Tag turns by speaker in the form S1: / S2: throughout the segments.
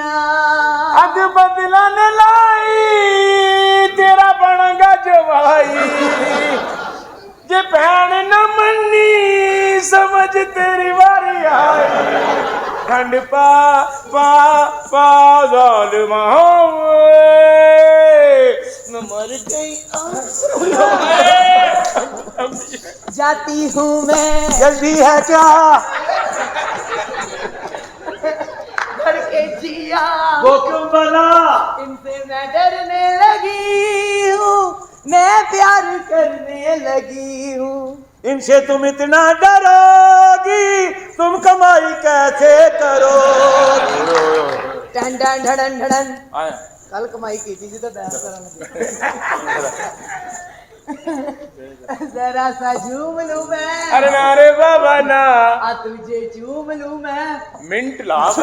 S1: जिया
S2: अग बदला न लाई तेरा बनगा जवाई जे भैन न मन्नी समझ तेरी वारी आई खंड पा पा पा जालिमा मैं मर गई
S1: जाती हूँ मैं
S2: जल्दी है क्या
S1: घर के जिया
S2: वो क्यों बना
S1: इनसे मैं डरने लगी हूँ मैं प्यार करने लगी हूँ
S2: इनसे तुम इतना डरोगी तुम कमाई कैसे करोगी
S1: डन डन डन डन कल कमाई की थी तो बहस करने जरा सा झूम लूं मैं
S2: अरे ना रे बाबा ना
S1: आ तुझे झूम लूं मैं
S2: मिंट लाभ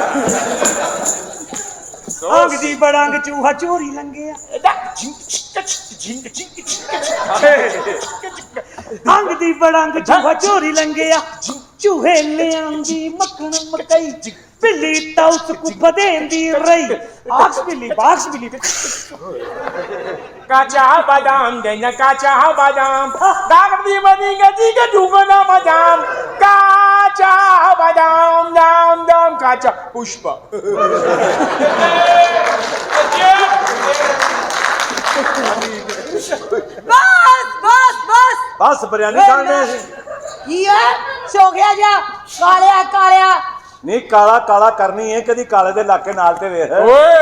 S3: अंग दी बड़ंग चूहा चोरी लंघिया अंग दी बड़ंग चूहा चोरी लंघिया चूहे ले आंदी मक्खन मकई बिल्ली ताउस को बदेंदी रही बाक्स बिल्ली
S2: काचा बादाम देना काचा बादाम दागदी बनी गजी के ढूंढना बादाम काचा बादाम दाम दाम काचा पुष्प
S3: बस बिरयानी खाने
S1: की है सो गया जा कालिया कालिया
S3: नहीं काला काला करनी है कदी काले दे लाके नाल ते वेख
S2: ओए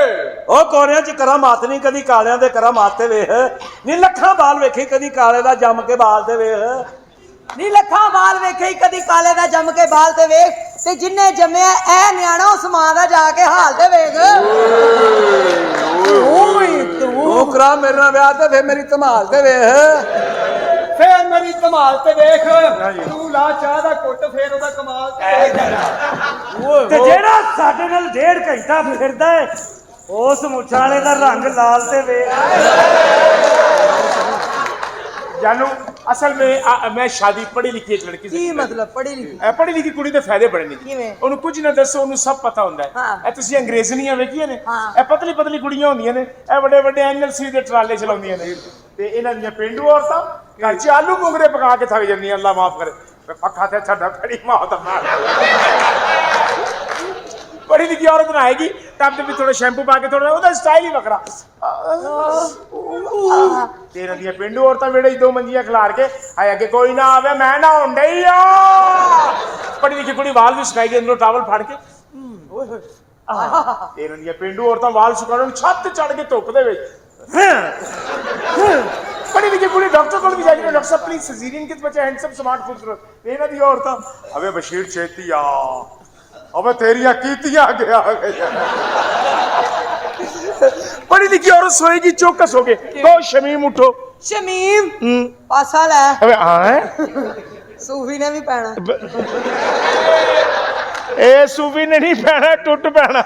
S3: ओ कोरियां च करा मात नहीं कदी कालियां दे करा मात ते वेख नहीं लखा बाल वेखी कदी काले दा जम के बाल ते वेख
S1: नी लखा बाल वेखे कदी काले दा जम के बाल ते वेख ते जिन्ने जम्मिया ऐ न्याणा उस मां दा जाके हाल ते वेख ओए तू
S3: करा मेरे नाल ब्याह ते फिर मेरी धमाल ते वेख
S4: फिर मेरी कमाल ते देख तू ला चाह दा कुट फिर ओदा कमाल
S3: ते जेड़ा साडे नाल 1.5 घंटा फिरदा है उस मुछाले दा रंग लाल ते वेख
S2: जानू असल में मैं शादी पढ़ी लिखी एक लड़की
S1: की मतलब
S2: पढ़ी लिखी कुड़ी दे फायदे बड़े ने
S1: किवें
S2: ਉਹਨੂੰ ਕੁਝ ਨਾ ਦੱਸੋ ਉਹਨੂੰ ਸਭ ਪਤਾ ਹੁੰਦਾ ਹੈ ਇਹ ਤੁਸੀਂ ਅੰਗਰੇਜ਼ਨੀਆਂ ਵੇਖੀਆਂ ਨੇ ਇਹ ਪਤਲੀ ਪਤਲੀ ਕੁੜੀਆਂ ਹੁੰਦੀਆਂ ਨੇ ਇਹ ਵੱਡੇ ਵੱਡੇ ਐਨਐਲਸੀ ਦੇ ਟਰਾਲੇ ਚਲਾਉਂਦੀਆਂ ਨੇ ਤੇ ਇਹਨਾਂ ਦੀਆਂ ਪਿੰਡੂ ਔਰਤਾਂ ਘਰ 'ਚ ਆਲੂ ਬੁੰਗਰੇ ਪਕਾ ਕੇ ਥੱਕ ਜਾਂਦੀਆਂ ਅੱਲਾ ਮਾਫ ਕਰੇ ਪੱਖਾ ਤੇ ਛੱਡਾ ਖੜੀ ਮਾਤ ਮਾਰ पढ़ी लिखी औरत ना आएगी तब भी थोड़ा शैम्पू पा के थोड़ा ਉਹਦਾ ਸਟਾਈਲ ਹੀ ਵੱਖਰਾ ਤੇਰੇ ਦੀਆਂ ਪਿੰਡੂ ਔਰਤਾਂ ਵੇੜੇ ਦੋ ਮੰਜੀਆਂ ਖਿਲਾਰ ਕੇ ਆਏ ਅੱਗੇ ਕੋਈ ਨਾ ਆਵੇ ਮੈਂ ਨਾ ਹੁੰਦੇ ਹੀ ਆ ਪੜ੍ਹੀ ਲਿਖੀ ਕੁੜੀ ਵਾਲ ਵੀ ਸੁਕਾਈ ਗਈ ਅੰਦਰੋਂ ਟਾਵਲ ਫੜ ਕੇ ਓਏ ਹੋਏ ਤੇਰੇ ਦੀਆਂ ਪਿੰਡੂ ਔਰਤਾਂ ਵਾਲ ਸੁਕਾਉਣ ਛੱਤ ਚੜ ਕੇ ਧੁੱਪ ਦੇ ਵਿੱਚ ਪੜ੍ਹੀ ਲਿਖੀ ਕੁੜੀ ਡਾਕਟਰ ਕੋਲ ਵੀ ਜਾ ਕੇ ਡਾਕਟਰ ਸਾਹਿਬ ਪਲੀਜ਼ ਸਿਜ਼ੇਰੀਅਨ ਕਿਸ ਬੱਚਾ ਹੈਂਡਸਮ ਸਮਾਰਟ ਖੂਬਸੂਰਤ ਇਹਨਾਂ ਦੀ ਔਰਤਾਂ ਅਵੇ ਬਸ਼ੀਰ ਛੇਤੀ ਆ अबे तेरिया कीतियां गया पढ़ी लिखी औरत सोएगी चौकस हो गए तो शमीम उठो
S1: शमीम पासा ले
S2: अबे हाँ
S1: सूफी ने भी पहना
S2: ए सूफी ने नहीं पहना टुट पहना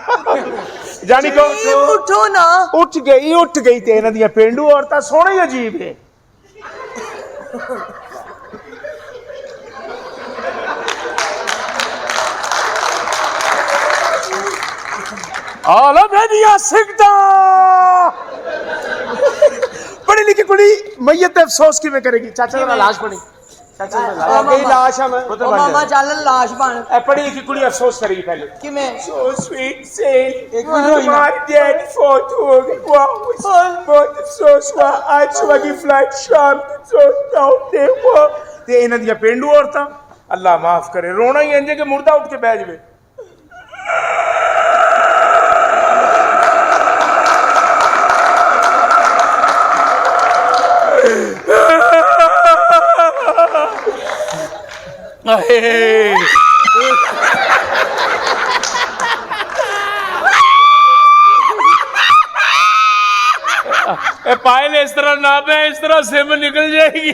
S2: जानी को
S1: उठो ना
S2: उठ गई ते इन्हां दियां पेंडू औरतां सोहणी अजीब है आलम है दिया सिकदा पढ़ी लिखी कुड़ी मैयत पे अफसोस किवें करेगी चाचा दा लाश बनी चाचा दा लाश लाश है मैं
S1: ओ मामा चल लाश बन
S2: ए पढ़ी लिखी कुड़ी अफसोस करेगी पहले
S1: किवें
S2: सो स्वीट सेल एक हमारी डैडी फोटो हो गई वाह बहुत अफसोस हुआ आज सुबह की फ्लाइट शाम को सोते वो ते इन्हां दियां पेंडू औरतां अल्लाह माफ करे रोना ही इंजे के मुर्दा उठ के बैठ जावे पायल इस तरह ना पे इस तरह सिम निकल जाएगी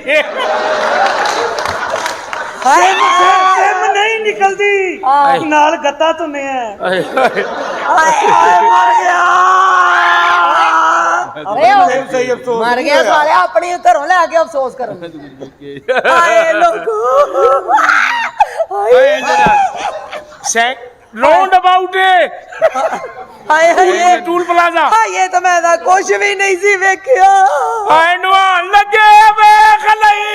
S3: सिम नहीं निकलती नाल गत्ता तुने है मर गया
S1: मर गया साले अपनी घरों लेके अफसोस कर
S2: राउंड अबाउट
S1: ਹਾਏ ਹਾਏ
S2: ਟੂਲ ਪਲਾਜ਼ਾ
S1: ਹਾਏ ਤਾਂ ਮੈਂ ਤਾਂ ਕੁਝ ਵੀ ਨਹੀਂ ਸੀ ਵੇਖਿਆ
S2: ਹਾਏ ਨਵਾਨ ਲੱਗੇ ਵੇਖ ਲਈ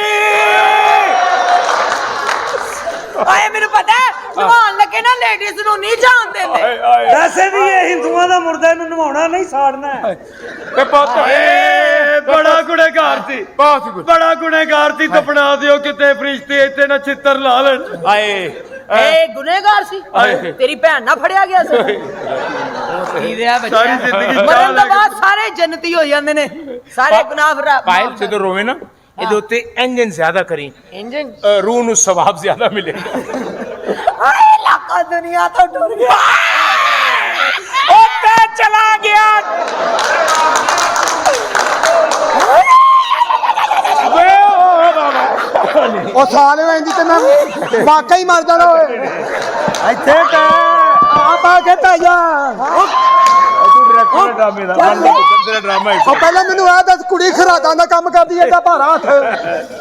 S1: ਹਾਏ ਮੈਨੂੰ ਪਤਾ ਨਵਾਉਣ ਲੱਗੇ ਨਾ ਲੇਡੀਜ਼ ਨੂੰ ਨਹੀਂ ਜਾਣ ਦਿੰਦੇ
S3: ਵੈਸੇ ਵੀ ਇਹ ਹਿੰਦੂਆਂ ਦਾ ਮੁਰਦਾ ਇਹਨੂੰ ਨਵਾਉਣਾ ਨਹੀਂ ਸਾੜਨਾ ਹੈ।
S2: ਤੇ ਪੁੱਤ
S5: ਬੜਾ ਗੁਨਹਗਾਰ ਸੀ
S2: ਬਹੁਤ ਗੁੱਡ
S5: ਬੜਾ ਗੁਨਹਗਾਰ ਸੀ ਦਫਨਾ ਦਿਓ ਕਿਤੇ ਫਰਿਸ਼ਤੇ ਇੱਥੇ ਨਾ ਛਿੱਤਰ ਲਾ ਲੈਣ
S2: ਹਾਏ
S1: ਇਹ ਗੁਨੇਗਾਰ ਸੀ
S2: ਹਾਏ।
S1: ਤੇਰੀ ਭੈਣ ਨਾਲ ਫੜਿਆ ਗਿਆ ਸੀ ਕੀ ਰਿਹਾ ਬੱਚਾ
S5: ਸਾਰੀ ਜ਼ਿੰਦਗੀ ਚਾਹ
S1: ਮਰਨ
S5: ਲੈ
S1: ਤੋਂ ਬਾਅਦ ਸਾਰੇ ਜੰਨਤੀ ਹੋ ਜਾਂਦੇ ਨੇ ਸਾਰੇ ਗੁਨਾਹ
S2: ਪਾਇਲ ਜਦੋਂ ਰੋਵੇ ਨਾ ਇਹਦੇ ਉੱਤੇ ਇੰਜਨ ਜ਼ਿਆਦਾ ਕਰੀ
S1: ਇੰਜਨ
S2: ਰੂਹ ਨੂੰ ਸਵਾਬ ਜ਼ਿਆਦਾ ਮਿਲੇਗਾ
S1: ਹਾਏ ਲੱਖਾਂ ਦੁਨੀਆ ਤੋਂ ਟੁਰ ਗਿਆ
S2: ਉੱਤੇ ਚਲਾ ਗਿਆ ਵੇ ਓ ਬਾਬਾ
S4: ਉਹ ਸਾਲੇ ਵੈਂਦੀ ਤੇ ਮੈਂ ਵਾਕਈ ਮਰ ਜਾਣਾ ਓਏ
S3: ਇੱਥੇ ਕਹਿ
S4: ਆ ਪਾ ਕੇ ਪੈ ਜਾ
S2: ਤੂੰ ਡਾਇਰੈਕਟਰ ਦਾ ਡਰਾਮੇ ਦਾ ਤੇਰਾ ਡਰਾਮਾ
S4: ਉਹ ਪਹਿਲਾਂ ਮੈਨੂੰ ਆ ਦੱਸ ਕੁੜੀ ਖਰਾਦਾਂ ਦਾ ਕੰਮ ਕਰਦੀ ਐਡਾ ਭਾਰਾ ਹੱਥ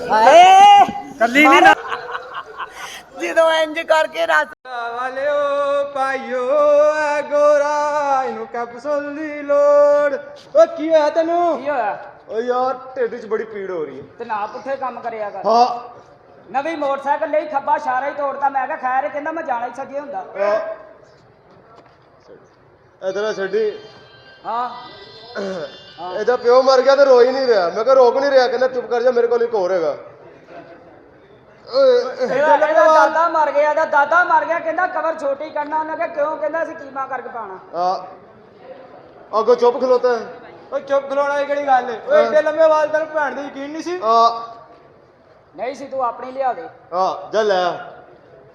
S1: ਹਾਏ
S3: ਕੱਲੀ ਨਹੀਂ ਨਾ
S1: ਜਦੋਂ ਇੰਜ ਕਰਕੇ ਰਾਤ
S4: ਵਾਲਿਓ ਪਾਇਓ ਆ ਗੋਰਾ ਇਹਨੂੰ ਕੈਪਸੂਲ ਦੀ ਲੋੜ ਓ ਕੀ ਹੋਇਆ ਤੈਨੂੰ
S6: ਕੀ ਹੋਇਆ
S4: ਓ ਯਾਰ ਢਿੱਡ 'ਚ ਬੜੀ ਪੀੜ ਹੋ ਰਹੀ ਹੈ
S6: ਤੇ ਨਾ ਪੁੱਠੇ ਕੰਮ ਕਰਿਆ ਕਰ
S4: ਹਾਂ
S6: ਨਵੀਂ ਮੋਟਰਸਾਈਕਲ ਲਈ ਖੱਬਾ ਇਸ਼ਾਰਾ ਹੀ ਤੋੜਦਾ ਮੈਂ ਕਿਹਾ ਖੈਰ ਇਹ ਕਹਿੰਦਾ ਮੈਂ ਜਾਣਾ ਹੀ ਸਕੇ ਹੁੰਦਾ
S7: ਇਧਰ ਛੱਡੀ
S6: ਹਾਂ
S7: ਇਹਦਾ ਪਿਓ ਮਰ ਗਿਆ ਤੇ ਰੋ ਹੀ ਨਹੀਂ ਰਿਹਾ ਮੈਂ ਕਿਹਾ ਰੋਕ ਨਹੀਂ ਰਿਹਾ ਕਹਿੰਦਾ ਚੁੱਪ ਕਰ ਜਾ ਮੇਰੇ ਕੋਲ ਇੱਕ ਹੋਰ ਹੈਗਾ
S6: ਇਹਦਾ ਦਾਦਾ ਮਰ ਗਿਆ ਇਹਦਾ ਦਾਦਾ ਮਰ ਗਿਆ ਕਹਿੰਦਾ ਕਵਰ ਛੋਟੀ ਕਰਨਾ ਉਹਨੇ ਕਿਹਾ ਕਿਉਂ ਕਹਿੰਦਾ ਅਸੀਂ ਕੀਮਾ ਕਰਕੇ ਪਾਣਾ
S7: ਆ ਅੱਗੋਂ ਚੁੱਪ ਖਲੋਤਾ ਹੈ
S4: ਓ ਚੁੱਪ ਖਲੋਣਾ ਇਹ ਕਿਹੜੀ ਗੱਲ ਓਏ ਏਡੇ ਲੰਮੇ ਵਾਲ ਤੈਨੂੰ ਭੈਣ ਦੀ ਯਕੀਨ ਨਹੀਂ ਸੀ
S6: ਨਹੀਂ ਸੀ ਤੂੰ ਆਪਣੀ ਲਿਆ ਦੇ
S7: ਜਾ ਲੈ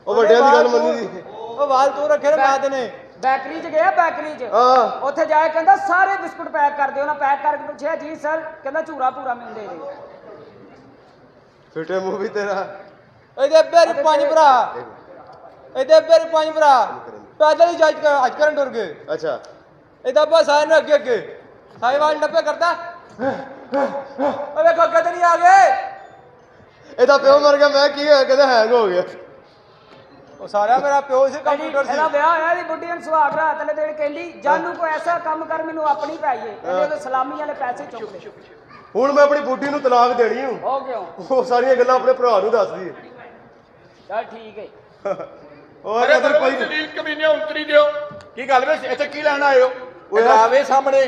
S7: ਉਹ ਵੱਡਿਆਂ ਦੀ ਗੱਲ ਮੰਨੀ ਦੀ
S4: ਓ ਵਾਲ ਤੂੰ ਰੱਖੇ ਨੇ ਮੈਂ ਦੇਨੇ
S6: ਬੈਕਰੀ 'ਚ ਗਿਆ ਬੈਕਰੀ 'ਚ ਉੱਥੇ ਜਾ ਕੇ ਕਹਿੰਦਾ ਸਾਰੇ ਬਿਸਕੁਟ ਪੈਕ ਕਰ ਦਿਓ ਨਾ ਪੈਕ ਕਰਕੇ ਪੁੱਛਿਆ ਜੀ ਸਰ ਕਹਿੰਦਾ ਝੂਰਾ ਪੂਰਾ ਮੈਨੂੰ ਦੇ ਦੇ
S7: ਫਿੱਟੇ ਮੂੰਹ ਵੀ ਤੇਰਾ
S4: ਇਹਦੇ ਬੇਰ ਪੰਜ ਭਰਾ ਇਹਦੇ ਬੇਰ ਪੰਜ ਭਰਾ ਪੈਦਲ ਹੀ ਜੱਜ ਅੱਜ ਕਰਨ ਟੁਰ ਗਏ
S7: ਅੱਛਾ
S4: ਇਹਦਾ ਬਸ ਆਏ ਨੇ ਅੱਗੇ ਅੱਗੇ ਸਾਈਵਾਲ ਡੱਬੇ ਕਰਦਾ ਓ ਵੇਖੋ ਅੱਗੇ ਤੇ ਨਹੀਂ ਆ ਗਏ
S7: ਇਹਦਾ ਪਿਓ ਮਰ ਗਿਆ ਮੈਂ ਕੀ ਹੋਇਆ ਕਹਿੰਦਾ ਹੈਂਗ ਹੋ ਗਿਆ
S4: ਉਹ ਸਾਰਾ ਮੇਰਾ ਪਿਓ ਸੀ ਕੰਪਿਊਟਰ ਸੀ
S6: ਇਹਦਾ ਵਿਆਹ ਹੋਇਆ ਦੀ ਬੁੱਢੀ ਨੂੰ ਸੁਹਾਗ ਰਾਤ ਵਾਲੇ ਦਿਨ ਕਹਿੰਦੀ ਜਾਨੂ ਕੋਈ ਐਸਾ ਕੰਮ ਕਰ ਮੈਨੂੰ ਆਪਣੀ ਪਾਈਏ ਕਹਿੰਦੇ ਉਹਦੇ ਸਲਾਮੀ ਵਾਲੇ ਪੈਸੇ ਚੁੱਕ ਲੈ
S7: ਹੁਣ ਮੈਂ ਆਪਣੀ ਬੁੱਢੀ ਨੂੰ ਤਲਾਕ ਦੇਣੀ ਹੂੰ
S6: ਹੋ ਕਿਉਂ
S7: ਉਹ ਸਾਰੀਆਂ ਗੱਲਾਂ ਆਪਣੇ ਭਰਾ ਨੂੰ ਦੱਸਦੀ ਹੈ
S6: ਚੱਲ ਠੀਕ ਹੈ
S7: ਹੋਰ ਇਧਰ ਕੋਈ
S2: ਦਲੀਲ ਕਮੀਨੇ ਉਤਰੀ ਦਿਓ ਕੀ ਗੱਲ ਵੇ ਇੱਥੇ ਕੀ ਲੈਣ ਆਏ ਹੋ ਉਹ ਆਵੇ ਸਾਹਮਣੇ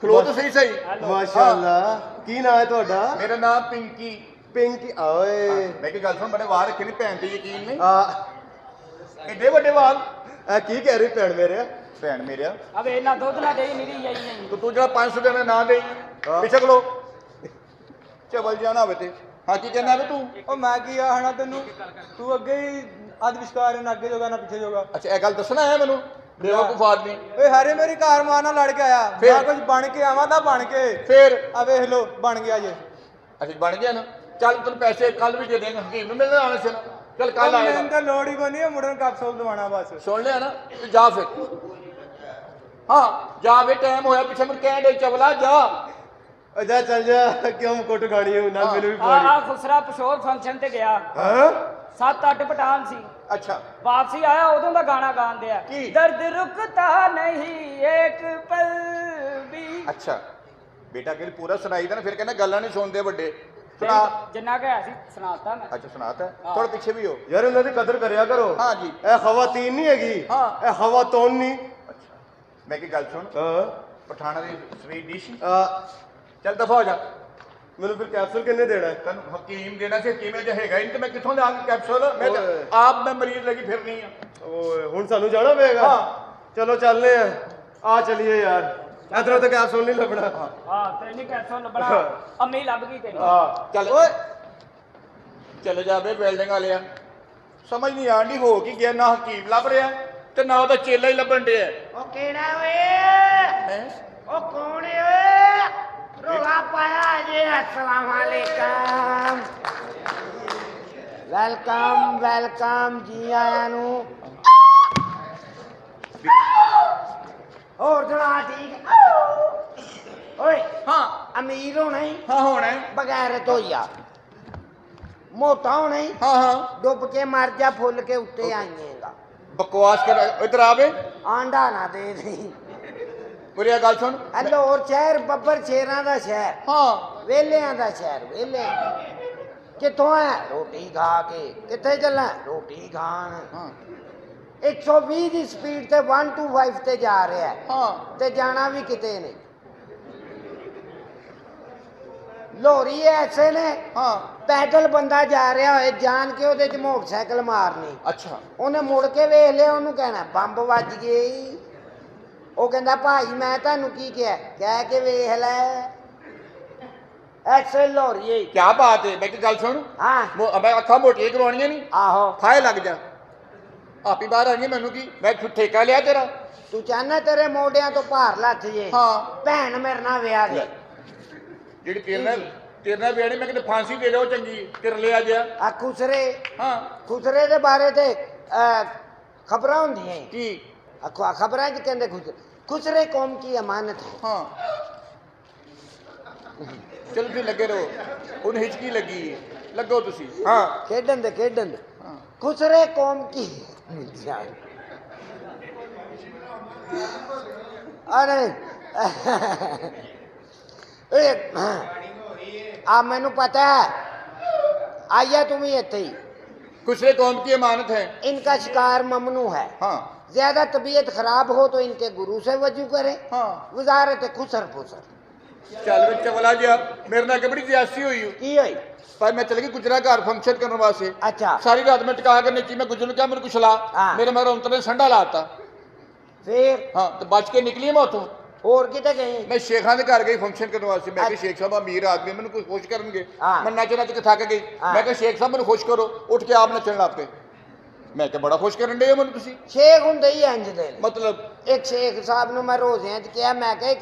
S2: ਖਲੋ ਤਾਂ ਸਹੀ ਸਹੀ
S7: ਮਾਸ਼ਾਅੱਲਾ ਕੀ ਨਾਂ ਹੈ ਤੁਹਾਡਾ
S2: ਮੇਰਾ ਨਾਮ ਪਿੰਕੀ
S7: ਪਿੰਕੀ ਓਏ
S2: ਮੈਂ ਕੀ ਗੱਲ ਸੁਣ ਬੜੇ ਵਾਰ ਰੱਖੇ ਨਹੀਂ ਭੈਣ ਤੇ ਯਕੀਨ ਨਹੀਂ
S7: ਆ
S2: ਏਡੇ ਵੱਡੇ ਵਾਲ
S7: ਇਹ ਕੀ ਕਹਿ ਰਹੀ ਭੈਣ ਮੇਰੇ
S2: ਭੈਣ ਮੇਰਿਆ
S6: ਅਵੇ ਇਹਨਾਂ ਦੁੱਧ ਨਾ ਦੇਈ ਮੇਰੀ ਆਈ ਨਹੀਂ
S2: ਤੂੰ ਜਿਹੜਾ 500 ਦੇਣਾ ਨਾ ਦੇਈ ਪਿੱਛੇ ਖਲੋ ਚਵਲ ਜਾਣਾ ਹੋਵੇ ਤੇ ਹਾਂ ਕੀ ਕਹਿੰਦਾ ਵੇ ਤੂੰ
S4: ਉਹ ਮੈਂ ਕੀ ਆਹਣਾ ਤੈਨੂੰ ਤੂੰ ਅੱਗੇ ਹੀ ਅੱਧ ਵਿਚਕਾਰ ਨਾ ਅੱਗੇ ਜੋਗਾ ਨਾ ਪਿੱਛੇ ਜੋਗਾ
S2: ਅੱਛਾ ਇਹ ਗੱਲ ਦੱਸਣਾ ਹੈ ਮੈਨੂੰ ਬੇਵਕੂਫ ਆਦਮੀ
S4: ਓਏ ਹਾਰੇ ਮੇਰੀ ਕਾਰ ਮਾਂ ਨਾਲ ਲੜ ਕੇ ਆਇਆ
S2: ਫਿਰ?
S4: ਮੈਂ ਕੁਝ ਬਣ ਕੇ ਆਵਾਂ ਤਾਂ ਬਣ ਕੇ
S2: ਫੇਰ
S4: ਆ ਵੇਖ ਲੋ ਬਣ ਗਿਆ ਜੇ
S2: ਅਸੀਂ ਬਣ ਗਿਆ ਨਾ ਚੱਲ ਤੈਨੂੰ ਪੈਸੇ ਕੱਲ ਵੀ ਦੇ ਦੇਂਗੇ ਹਕੀਮ ਨੂੰ ਮਿਲਣਾ ਆਣਾ ਸੀ ਨਾ ਚੱਲ ਕੱਲ ਆਏਗਾ
S4: ਮੈਨੂੰ ਤਾਂ ਲੋੜ ਹੀ ਕੋਈ ਨਹੀਂ ਮੁੜਨ ਕੈਪਸੂਲ ਦਵਾਣਾ ਬਸ
S2: ਸੁਣ ਲਿਆ ਨਾ ਤੂੰ ਜਾ ਫਿਰ ਹਾਂ ਜਾ ਵੇ ਟਾਈਮ ਹੋਇਆ ਪਿੱਛੇ ਮੈਨੂੰ ਕਹਿਣ ਦੇ ਚਵਲਾ ਜਾ
S7: ਜਾ ਚੱਲ ਜਾ ਕਿਉਂ ਕੁੱਟ ਖਾਣੀ ਹੈ ਨਾਲ ਮੈਨੂੰ ਵੀ ਪਾਣੀ
S6: ਆ ਖੁਸਰਾ ਪਸ਼ੋਰ ਫੰਕਸ਼ਨ ਤੇ ਗਿਆ
S7: ਹਾਂ
S6: 7-8 ਪਠਾਨ ਸੀ
S2: ਅੱਛਾ
S6: ਵਾਪਸੀ ਆਇਆ ਉਦੋਂ ਦਾ ਗਾਣਾ ਗਾਉਂਦੇ ਆ
S2: ਕੀ?
S6: ਦਰਦ ਰੁਕਤਾ ਨਹੀਂ ਇੱਕ ਪਲ ਵੀ
S2: ਅੱਛਾ ਬੇਟਾ ਕਿ ਪੂਰਾ ਸੁਣਾਈਦਾ ਨਾ ਫਿਰ ਕਹਿੰਦਾ ਗੱਲਾਂ ਨਹੀਂ ਸੁਣਦੇ ਵੱਡੇ ਸੁਣਾ
S6: ਜਿੰਨਾ ਕਹਿਆ ਸੀ ਸੁਣਾਤਾ ਮੈਂ
S2: ਅੱਛਾ ਸੁਣਾਤਾ ਥੋੜਾ ਪਿੱਛੇ ਵੀ ਹੋ
S7: ਯਾਰ ਉਹਨਾਂ ਦੀ ਕਦਰ ਕਰਿਆ ਕਰੋ
S2: ਹਾਂ ਜੀ
S7: ਇਹ ਖਵਾਤੀਨ ਨਹੀਂ ਹੈਗੀ
S2: ਹਾਂ।
S7: ਇਹ ਖਵਾਤੌਨ ਨਹੀਂ
S2: ਅੱਛਾ ਮੈਂ ਕੀ ਗੱਲ ਸੁਣ
S7: ਹਾਂ
S2: ਪਠਾਣਾ ਦੀ ਸਵੀਟ ਡਿਸ਼
S7: ਆ,
S2: ਚੱਲ ਦਫਾ ਹੋ ਜਾ
S7: ਮੈਨੂੰ ਫਿਰ ਕੈਪਸੂਲ ਕਿੰਨੇ ਦੇਣਾ ਹੈ?
S2: ਤੈਨੂੰ ਹਕੀਮ ਦੇਣਾ ਸੀ ਹਕੀਮ ਜੇ ਹੈਗਾ ਹੀ ਨਹੀਂ ਤੇ ਮੈਂ ਕਿੱਥੋਂ ਲਿਆਂਗਾ ਕੈਪਸੂਲ ਮੈਂ ਤਾਂ
S7: ਓਏ।
S2: ਆਪ ਮੈਂ ਮਰੀਜ਼ ਲੱਗੀ ਫਿਰਨੀ ਆ
S7: ਓਏ ਹੁਣ ਸਾਨੂੰ ਜਾਣਾ ਪਏਗਾ ਚਲੋ ਚੱਲਨੇ ਆ ਚਲੀਏ ਯਾਰ ਇਧਰੋਂ ਤਾਂ ਕੈਪਸੂਲ ਨਹੀਂ ਲੱਭਣਾ
S6: ਹਾਂ ਤੇਰੀ ਨਹੀਂ ਕੈਸੋਂ ਲੱਭਣਾ ਅੰਮੀ ਲੱਭ ਗਈ ਤੇਰੀ
S2: ਚੱਲ ਓਏ ਚਲੇ ਜਾਵੇ ਬਿਲਡਿੰਗ ਵਾਲਿਆ ਸਮਝ ਨਹੀਂ ਆਂਦੀ ਹੋ ਕੀ ਗਿਆ ਨਾ ਹਕੀਮ ਲੱਭ ਰਿਹਾ ਤੇ ਨਾ ਉਹਦਾ ਚੇਲਾ ਹੀ ਲੱਭਣ ਡਿਆ
S8: ਉਹ ਕਿਹੜਾ ਓਏ
S2: ਹੈ
S8: ਉਹ ਕੌਣ ਏ ਓਏ ਰੋਲਾ ਪਾਇਆ ਜੀ अस्सलाम वालेकुम ਵੈਲਕਮ ਵੈਲਕਮ ਜੀ ਆਇਆਂ ਨੂੰ ਹੋਰ ਜਣਾ ਠੀਕ ਓਏ
S2: ਹਾਂ
S8: ਅਮੀਰ ਹੋਣਾ ਹੀ
S2: ਹਾਂ ਹੋਣਾ ਹੈ।
S8: ਬਗੈਰ ਧੋਇਆ ਮੋਟਾ ਹੋਣਾ ਹੀ
S2: ਹਾਂ ਹਾਂ
S8: ਡੁੱਬ ਕੇ ਮਰ ਜਾ ਫੁੱਲ ਕੇ ਉੱਤੇ ਆਈਏਗਾ
S2: ਬਕਵਾਸ ਕਰ ਇਧਰ ਆਵੇ
S8: ਆਂਡਾ ਨਾ ਦੇ ਦੇ
S2: ਉਰੇ ਆ ਗੱਲ ਸੁਣ
S8: ਲਾਹੌਰ ਸ਼ਹਿਰ ਬੱਬਰ ਸ਼ੇਰਾਂ ਦਾ ਸ਼ਹਿਰ,
S2: ਹਾਂ
S8: ਵੇਲਿਆਂ ਦਾ ਸ਼ਹਿਰ, ਵੇਲਿਆਂ। ਕਿੱਥੋਂ ਹੈ? ਰੋਟੀ ਖਾ ਕੇ। ਕਿੱਥੇ ਚੱਲਾਂ? ਰੋਟੀ ਖਾਣ।
S2: ਹਾਂ
S8: 120 ਦੀ ਸਪੀਡ ਤੇ 125 ਤੇ ਜਾ ਰਿਹਾ ਹੈ,
S2: ਹਾਂ
S8: ਤੇ ਜਾਣਾ ਵੀ ਕਿਤੇ ਨਹੀਂ। ਲੋਰੀ ਐਸੇ ਨੇ,
S2: ਹਾਂ
S8: ਪੈਦਲ ਬੰਦਾ ਜਾ ਰਿਹਾ ਹੋਏ, ਜਾਣ ਕੇ ਉਹਦੇ 'ਚ ਮੋਟਰਸਾਈਕਲ ਮਾਰਨੀ।
S2: ਅੱਛਾ
S8: ਉਹਨੇ ਮੁੜ ਕੇ ਵੇਖ ਲਿਆ, ਉਹਨੂੰ ਕਹਿਣਾ ਬੰਬ ਵੱਜ ਗਈ। ਉਹ ਕਹਿੰਦਾ ਭਾਈ ਮੈਂ ਤੁਹਾਨੂੰ ਕੀ ਕਿਹਾ? ਕਹਿ ਕੇ ਵੇਖ ਲੈ। ਐਸੇ ਲੋਰੀਏ।
S2: ਕੀ ਬਾਤ ਹੈ। ਮੈਂ ਇੱਕ ਗੱਲ ਸੁਣ,
S8: ਹਾਂ
S2: ਮੈਂ ਅੱਖਾਂ ਮੋਟੀਆਂ ਕਰਵਾਉਣੀਆਂ ਨਹੀਂ,
S8: ਆਹੋ।
S2: ਫਾਇ ਲੱਗ ਜਾ, ਆਪੀ ਬਾਹਰ ਆਈਏ। ਮੈਨੂੰ ਕੀ, ਮੈਂ ਠੇਕਾ ਲਿਆ ਤੇਰਾ?
S8: ਤੂੰ ਚਾਹਨਾ ਤੇਰੇ ਮੋਢਿਆਂ ਤੋਂ ਭਾਰ ਲੱਥ ਜੇ?
S2: ਹਾਂ।
S8: ਭੈਣ ਮੇਰੇ ਨਾਲ ਵਿਆਹ ਦੇ।
S2: ਜਿਹੜੀ ਤੇਰੇ ਨਾਲ ਵਿਆਹਣੀ, ਮੈਂ ਕਿਤੇ ਫਾਂਸੀ ਦੇ ਦਿਓ ਚੰਗੀ, ਤੇਰੇ ਲਿਆ ਗਿਆ।
S8: ਆ ਖੁਸਰੇ,
S2: ਹਾਂ
S8: ਖੁਸਰੇ ਦੇ ਬਾਰੇ ਤੇ ਖਬਰਾਂ ਹੁੰਦੀਆਂ ਈ।
S2: ਕੀ?
S8: ਖਬਰਾਂ 'ਚ ਕਹਿੰਦੇ ਖੁਸਰੇ ਕੌਮ ਕੀ ਅਮਾਨਤ ਹੈ।
S2: ਹਾਂ ਚਲੋ ਤੁਸੀਂ ਲੱਗੇ ਰਹੋ, ਉਹਨੂੰ ਹਿਚਕੀ ਲੱਗੀ, ਲੱਗੋ ਤੁਸੀਂ। ਹਾਂ
S8: ਖੇਡਣ ਦੇ
S2: ਹਾਂ
S8: ਖੁਸਰੇ ਕੌਮ ਕੀ। ਅਰੇ ਆ ਮੈਨੂੰ ਪਤਾ है, आइया तुम ही इतने ही।
S2: खुसरे कौम की अमानत है।
S8: इनका शिकार ममनू है।
S2: हाँ
S8: ज्यादा तबीयत खराब हो तो इनके गुरु से वजू करे।
S2: हाँ
S8: वजारत खुसर फुसर।
S2: चल बच्चा वाला जा, मेरे नाल बड़ी ज्यादती हुई
S8: की होई?
S2: पर मैं चल गई गुजरा घर फंक्शन करने वास्ते।
S8: अच्छा।
S2: सारी रात में टिका कर नीचे, मैं गुजर क्या मेरे कुछ ला,
S8: हाँ।
S2: मेरे मगर उनके ने संडा लाता।
S8: फिर
S2: हाँ तो बच के निकली मैं उतों।
S8: और किते गई?
S2: मैं शेखा के घर गई फंक्शन करने वास्ते। मैं शेख साहब अमीर आदमी, मैंने कुछ खुश करेंगे।
S8: हाँ।
S2: मैं नच नच के थक गई।
S8: हाँ।
S2: मैं शेख साहब मैंने खुश करो, उठ के आप नचन लग पे। मैं क्या बड़ा खुश करन डे हो मैनूं तुसीं।
S8: शेख हुंदे ही इंज दे।
S2: मतलब
S8: एक शेख साहब नूं मैं रोज़ियां च किहा, मैं कहा